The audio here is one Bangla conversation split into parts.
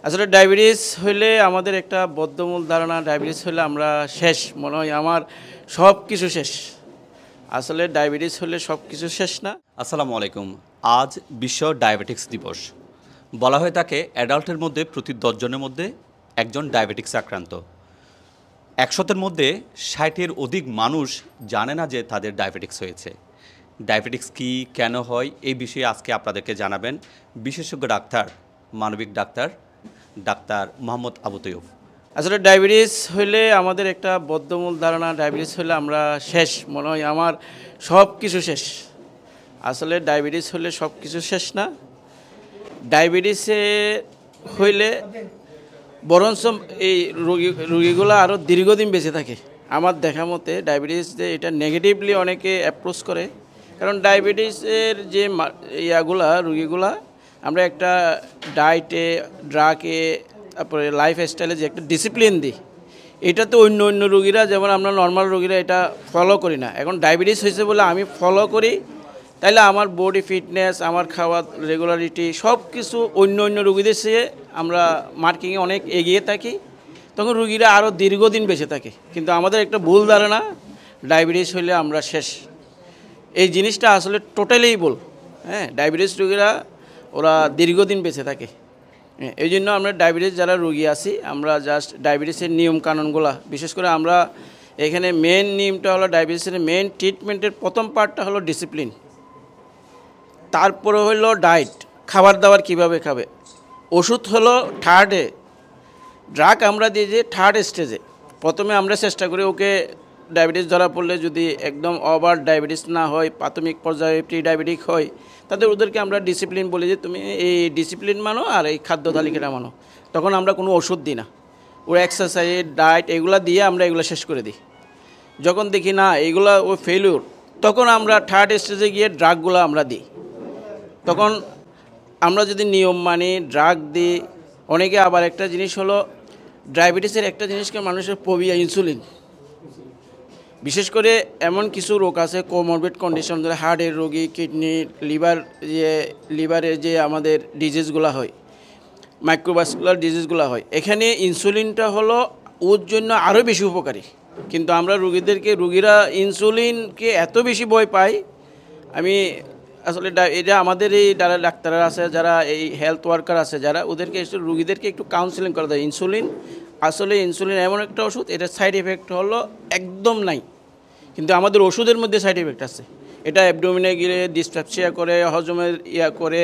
আসলে ডায়াবেটিস হইলে আমাদের একটা বদ্ধমূল ধারণা, ডায়াবেটিস হলে আমরা শেষ, মনে হয় আমার সব কিছু শেষ। আসলে ডায়াবেটিস হলে সব কিছু শেষ না। আসসালামু আলাইকুম। আজ বিশ্ব ডায়াবেটিক্স দিবস। বলা হয়ে থাকে অ্যাডাল্টের মধ্যে প্রতি 10 জনের মধ্যে একজন ডায়াবেটিক্স আক্রান্ত। 100-এর মধ্যে 60-এর অধিক মানুষ জানে না যে তাদের ডায়াবেটিক্স হয়েছে। ডায়াবেটিক্স কী, কেন হয়, এই বিষয়ে আজকে আপনাদেরকে জানাবেন বিশেষজ্ঞ ডাক্তার, মানবিক ডাক্তার মোহাম্মদ আবু তৈয়ব। আসলে ডায়াবেটিস হইলে আমাদের একটা বদ্ধমূল ধারণা, ডায়াবেটিস হলে আমরা শেষ, মনে হয় আমার সব কিছু শেষ। আসলে ডায়াবেটিস হলে সব কিছু শেষ না। ডায়াবেটিসে হইলে বরঞ্চ এই রোগীগুলো আরও দীর্ঘদিন বেঁচে থাকে। আমার দেখা মতে ডায়াবেটিস যে এটা নেগেটিভলি অনেকে অ্যাপ্রোচ করে, কারণ ডায়াবেটিসের যে রোগীগুলা আমরা একটা ডায়েটে, ড্রাগে, তারপরে লাইফ স্টাইলে যে একটা ডিসিপ্লিন দিই, এটা তো অন্য রোগীরা, যেমন আমরা নর্মাল রোগীরা এটা ফলো করি না। এখন ডায়াবেটিস হয়েছে বলে আমি ফলো করি, তাইলে আমার বডি ফিটনেস, আমার খাওয়া রেগুলারিটি সব কিছু অন্য রোগীদের চেয়ে আমরা মার্কিংয়ে অনেক এগিয়ে থাকি, তখন রোগীরা আরও দীর্ঘদিন বেঁচে থাকে। কিন্তু আমাদের একটা ভুল ধারণা, ডায়াবেটিস হইলে আমরা শেষ। এই জিনিসটা আসলে টোটালি ভুল। ডায়াবেটিস রোগীরা ওরা দীর্ঘদিন বেঁচে থাকে। এই জন্য আমরা ডায়াবেটিস যারা রোগী আছি, আমরা জাস্ট ডায়াবেটিসের নিয়ম কানুনগুলা, বিশেষ করে আমরা এখানে মেন নিয়মটা হলো ডায়াবেটিসের মেন ট্রিটমেন্টের প্রথম পার্টটা হলো ডিসিপ্লিন, তারপরে হলো ডায়েট, খাবার দাবার কীভাবে খাবে। ওষুধ হলো থার্ডে, ড্রাগ আমরা দিই যে থার্ড স্টেজে। প্রথমে আমরা চেষ্টা করি ওকে ডায়াবেটিস ধরা পড়লে যদি একদম ওভার ডায়াবেটিস না হয়, প্রাথমিক পর্যায়ে প্রি ডায়াবেটিক হয়, ওদেরকে আমরা ডিসিপ্লিন বলি যে তুমি এই ডিসিপ্লিন মানো আর এই খাদ্য তালিকাটা মানো। তখন আমরা কোনো ওষুধ দিই না, ওর এক্সারসাইজ, ডায়েট এগুলো দিয়ে আমরা এগুলো শেষ করে দিই। যখন দেখি না এগুলো ও ফেলিউর, তখন আমরা থার্ড স্টেজে গিয়ে ড্রাগগুলো আমরা দিই। তখন আমরা যদি নিয়ম মানি, ড্রাগ দিই। অনেকে আবার একটা জিনিস হলো, ডায়াবেটিসের একটা জিনিসকে মানুষের ফোবিয়া, ইনসুলিন। বিশেষ করে এমন কিছু রোগ আছে, কোমরবিড কন্ডিশন, ধরে হার্টের রোগী, কিডনি, লিভারের যে আমাদের ডিজিজগুলো হয়, মাইক্রোভাস্কুলার ডিজিজগুলো হয়, এখানে ইনসুলিনটা হলো ওর জন্য আরও বেশি উপকারী। কিন্তু আমরা রুগীরা ইনসুলিনকে এত বেশি ভয় পাই। আমি আসলে এটা আমাদের এই যারা ডাক্তাররা আছে, যারা এই হেলথ ওয়ার্কার আছে, যারা ওদেরকে রুগীদেরকে একটু কাউন্সেলিং করা দেয়। ইনসুলিন এমন একটা ওষুধ, এটার সাইড এফেক্ট হলো একদম নাই, কিন্তু আমাদের ওষুধের মধ্যে সাইড এফেক্ট আছে। এটা অ্যাবডোমিনে গিয়ে ডিসপ্যাপসিয়া করে, হজমের করে,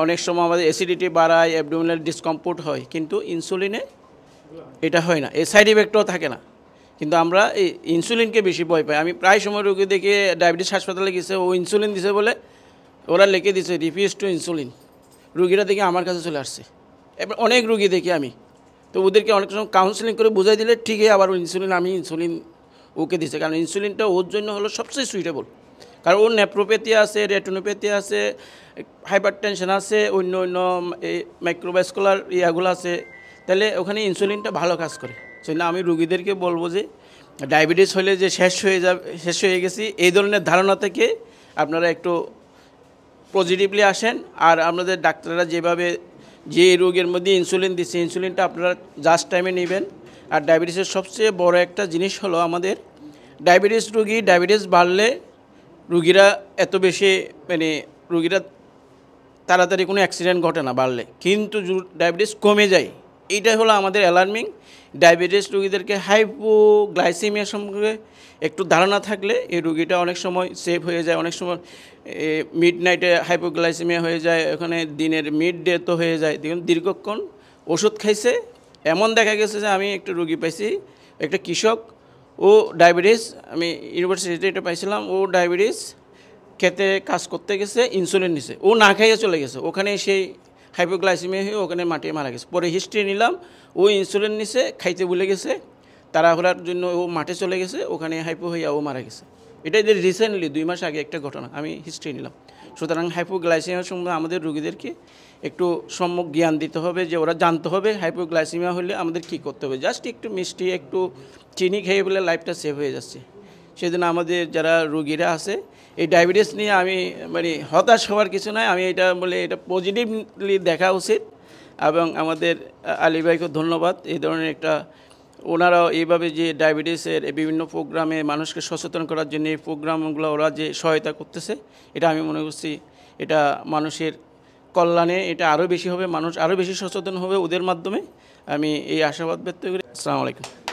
অনেক সময় আমাদের অ্যাসিডিটি বাড়ায়, অ্যাবডোমিনাল ডিসকমফোর্ট হয়, কিন্তু ইনসুলিনে এটা হয় না, এই সাইড এফেক্টও থাকে না। কিন্তু আমরা এই ইনসুলিনকে বেশি ভয় পাই। আমি প্রায় সময় রোগী দেখে ডায়াবেটিস হাসপাতালে গেছে, ও ইনসুলিন দিছে বলে ওরা লিখে দিছে রিফিউজ টু ইনসুলিন। রুগীরা দেখে আমার কাছে চলে আসছে। এবার অনেক রুগী দেখি আমি, তো ওদেরকে অনেক সময় কাউন্সেলিং করে বুঝাই দিলে ঠিকই, আবার ইনসুলিন ওকে দিছে, কারণ ইনসুলিনটা ওর জন্য হলো সবচেয়ে সুইটেবল। কারণ ওর নেপ্রোপ্যাথি আছে, রেটিনোপ্যাথি আছে, হাইপার টেনশন আছে, অন্য এই মাইক্রোভাস্কুলার ইয়াগুলো আছে, তাহলে ওখানে ইনসুলিনটা ভালো কাজ করে। সেজন্য আমি রুগীদেরকে বলবো যে ডায়াবেটিস হলে যে শেষ হয়ে গেছি, এই ধরনের ধারণা থেকে আপনারা একটু পজিটিভলি আসেন। আর আপনাদের ডাক্তাররা যে রোগের মধ্যে ইনসুলিন দিচ্ছে, ইনসুলিনটা আপনারা জাস্ট টাইমে নেবেন। আর ডায়াবেটিসের সবচেয়ে বড় একটা জিনিস হলো, আমাদের ডায়াবেটিস বাড়লে রুগীরা এত বেশি রুগীরা তাড়াতাড়ি কোনো অ্যাক্সিডেন্ট ঘটে না বাড়লে, কিন্তু ডায়াবেটিস কমে যায়। এইটাই হলো আমাদের অ্যালার্মিং। ডায়াবেটিস রুগীদেরকে হাইপোগ্লাইসেমিয়ার সম্পর্কে একটু ধারণা থাকলে এই রুগীটা অনেক সময় সেভ হয়ে যায়। অনেক সময় মিড নাইটে হাইপোগ্লাইসেমিয়া হয়ে যায়, ওখানে দিনের মিড ডে তো হয়ে যায়। দেখুন দীর্ঘক্ষণ ওষুধ খাইছে, এমন দেখা গেছে যে আমি একটা রুগী পাইছি, একটা কৃষক, ও ডায়াবেটিস, আমি ইউনিভার্সিটিতে পাইছিলাম, ও ডায়াবেটিস খেতে কাজ করতে গেছে, ইনসুলিন নিছে, ও না খাইয়ে চলে গেছে, ওখানে সেই হাইপোগ্লাইসেমিয়া হয়ে ওখানে মাটিয়ে মারা গেছে। পরে হিস্ট্রি নিলাম, ও ইনসুলিন নিছে, খাইতে ভুলে গেছে, তাড়াহুড়ার জন্য ও মাঠে চলে গেছে, ওখানে হাইপো হইয়া ও মারা গেছে। এটা রিসেন্টলি 2 মাস আগে একটা ঘটনা, আমি হিস্ট্রি নিলাম। সুতরাং হাইপোগ্লাইসেমিয়ার সম্বন্ধে আমাদের রোগীদেরকে একটু সম্যক জ্ঞান দিতে হবে, যে ওরা জানতে হবে হাইপোগ্লাইসেমিয়া হলে আমাদের কী করতে হবে। জাস্ট একটু মিষ্টি, একটু চিনি খেয়ে বলে লাইফটা সেভ হয়ে যাচ্ছে। সেজন্য আমাদের যারা রোগীরা আছে, এই ডায়াবেটিস নিয়ে আমি হতাশ হওয়ার কিছু নয়, আমি এটা পজিটিভলি দেখা উচিত। এবং আমাদের আলী ভাইকে ধন্যবাদ। এই ধরনের একটা ওনারাও এইভাবে যে ডায়াবেটিসের বিভিন্ন প্রোগ্রামে মানুষকে সচেতন করার জন্য এই প্রোগ্রামগুলো ওরা যে সহায়তা করতেছে, এটা আমি মনে করছি এটা মানুষের কল্যাণে এটা আরও বেশি হবে, মানুষ আরও বেশি সচেতন হবে ওদের মাধ্যমে। আমি এই আশাবাদ ব্যক্ত করি। আসসালামু আলাইকুম।